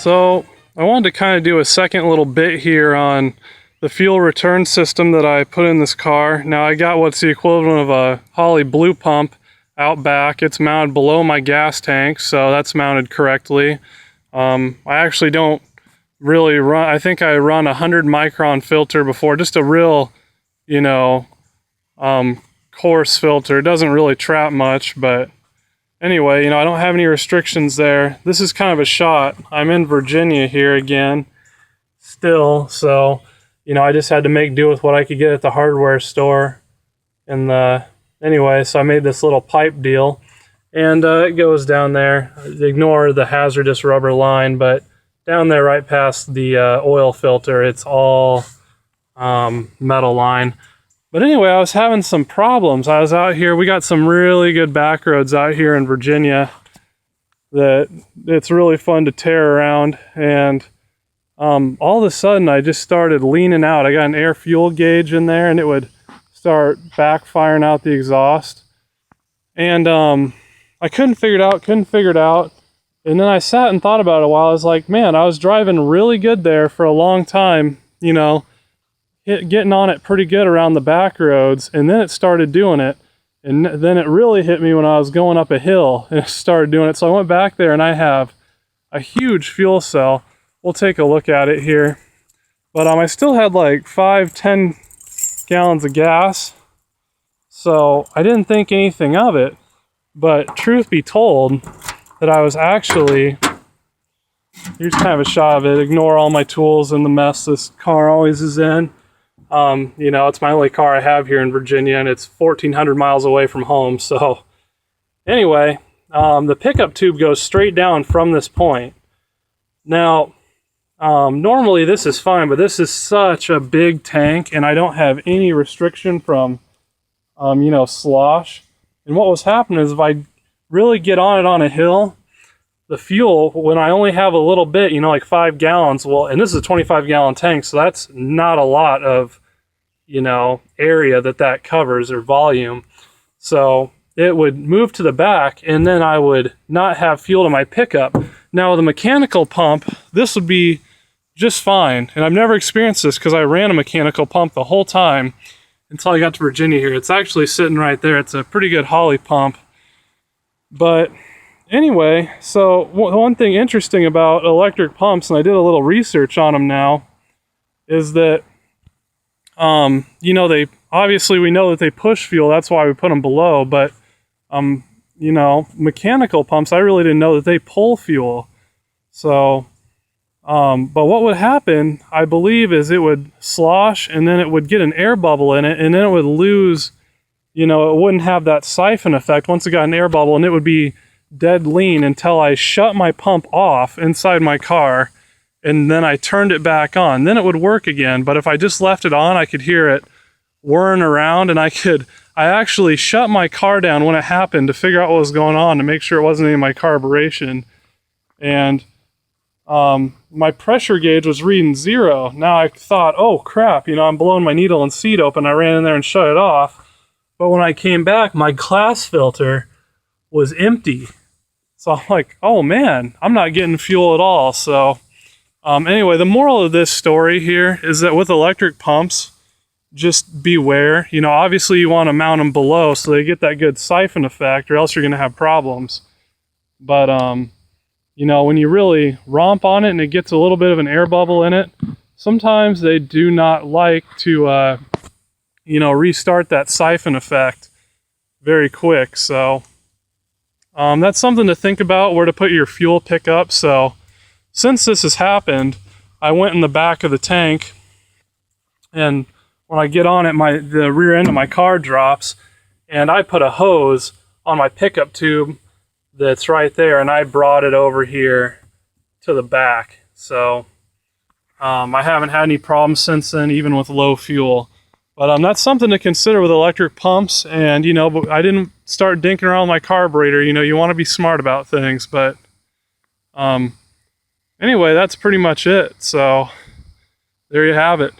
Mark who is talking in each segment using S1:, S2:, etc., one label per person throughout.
S1: So I wanted to kind of do a second little bit here on the fuel return system that I put in this car. Now I got what's the equivalent of a Holley blue pump out back. It's mounted below my gas tank, so that's mounted correctly. I actually don't really run, I think I run a 100 micron filter before, just a real, you know, coarse filter. It doesn't really trap much, but anyway, you know, I don't have any restrictions there. This is kind of a shot. I'm in Virginia here again, still, so, you know, I just had to make do with what I could get at the hardware store. And anyway, so I made this little pipe deal, and it goes down there. Ignore the hazardous rubber line, but down there right past the oil filter, it's all metal line. But anyway, I was having some problems. I was out here, we got some really good back roads out here in Virginia that it's really fun to tear around, and all of a sudden I just started leaning out. I got an air fuel gauge in there, and it would start backfiring out the exhaust. And I couldn't figure it out. And then I sat and thought about it a while. I was like, man, I was driving really good there for a long time, you know, getting on it pretty good around the back roads, and then it started doing it, and then it really hit me when I was going up a hill, and it started doing it. So I went back there, and I have a huge fuel cell. We'll take a look at it here, but I still had like 5-10 gallons of gas, so I didn't think anything of it. But truth be told, that I was actually, here's kind of a shot of it. Ignore all my tools and the mess this car always is in. You know, it's my only car I have here in Virginia, and it's 1,400 miles away from home. So anyway, the pickup tube goes straight down from this point. Now, normally this is fine, but this is such a big tank, and I don't have any restriction from, you know, slosh. And what was happening is if I really get on it on a hill, the fuel, when I only have a little bit, you know, like 5 gallons, well, and this is a 25-gallon tank, so that's not a lot of, you know, area that covers, or volume. So it would move to the back, and then I would not have fuel to my pickup. Now with a mechanical pump, this would be just fine. And I've never experienced this because I ran a mechanical pump the whole time until I got to Virginia here. It's actually sitting right there. It's a pretty good Holley pump. But anyway, so one thing interesting about electric pumps, and I did a little research on them now, is that, you know, they, obviously we know that they push fuel, that's why we put them below, but, you know, mechanical pumps, I really didn't know that they pull fuel. So, but what would happen, I believe, is it would slosh, and then it would get an air bubble in it, and then it would lose, you know, it wouldn't have that siphon effect once it got an air bubble, and it would be dead lean until I shut my pump off inside my car, and then I turned it back on. Then it would work again. But if I just left it on, I could hear it whirring around, and I actually shut my car down when it happened to figure out what was going on, to make sure it wasn't any of my carburation. And my pressure gauge was reading 0. Now I thought, oh crap, you know, I'm blowing my needle and seat open. I ran in there and shut it off. But when I came back, my glass filter was empty. So I'm like, oh man, I'm not getting fuel at all. So anyway, the moral of this story here is that with electric pumps, just beware. You know, obviously you want to mount them below so they get that good siphon effect, or else you're going to have problems. But you know, when you really romp on it and it gets a little bit of an air bubble in it, sometimes they do not like to you know, restart that siphon effect very quick. So that's something to think about, where to put your fuel pickup. So since this has happened, I went in the back of the tank, and when I get on it, the rear end of my car drops, and I put a hose on my pickup tube that's right there, and I brought it over here to the back. So I haven't had any problems since then, even with low fuel. But that's something to consider with electric pumps. And, you know, but I didn't start dinking around with my carburetor. You know, you want to be smart about things. But anyway, that's pretty much it. So there you have it.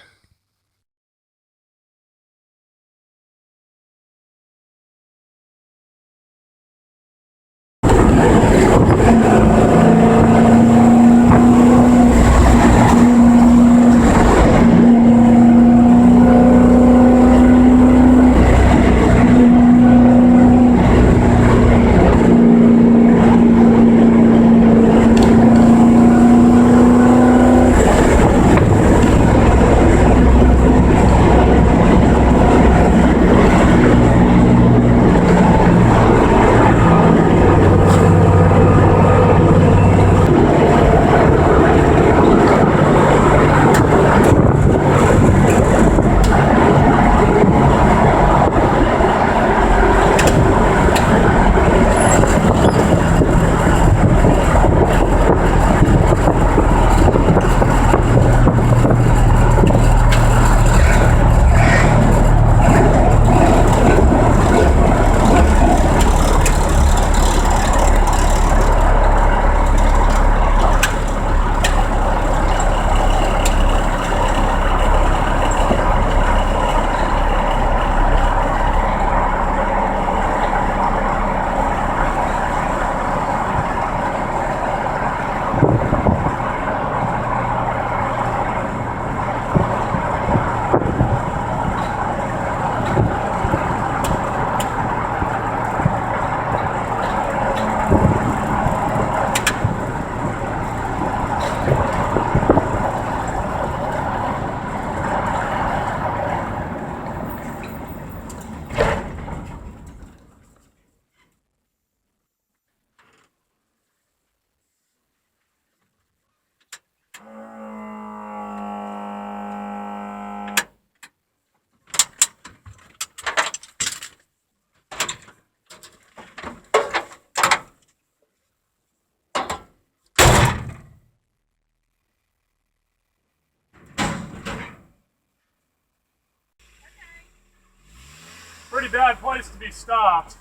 S1: pretty bad place to be stopped.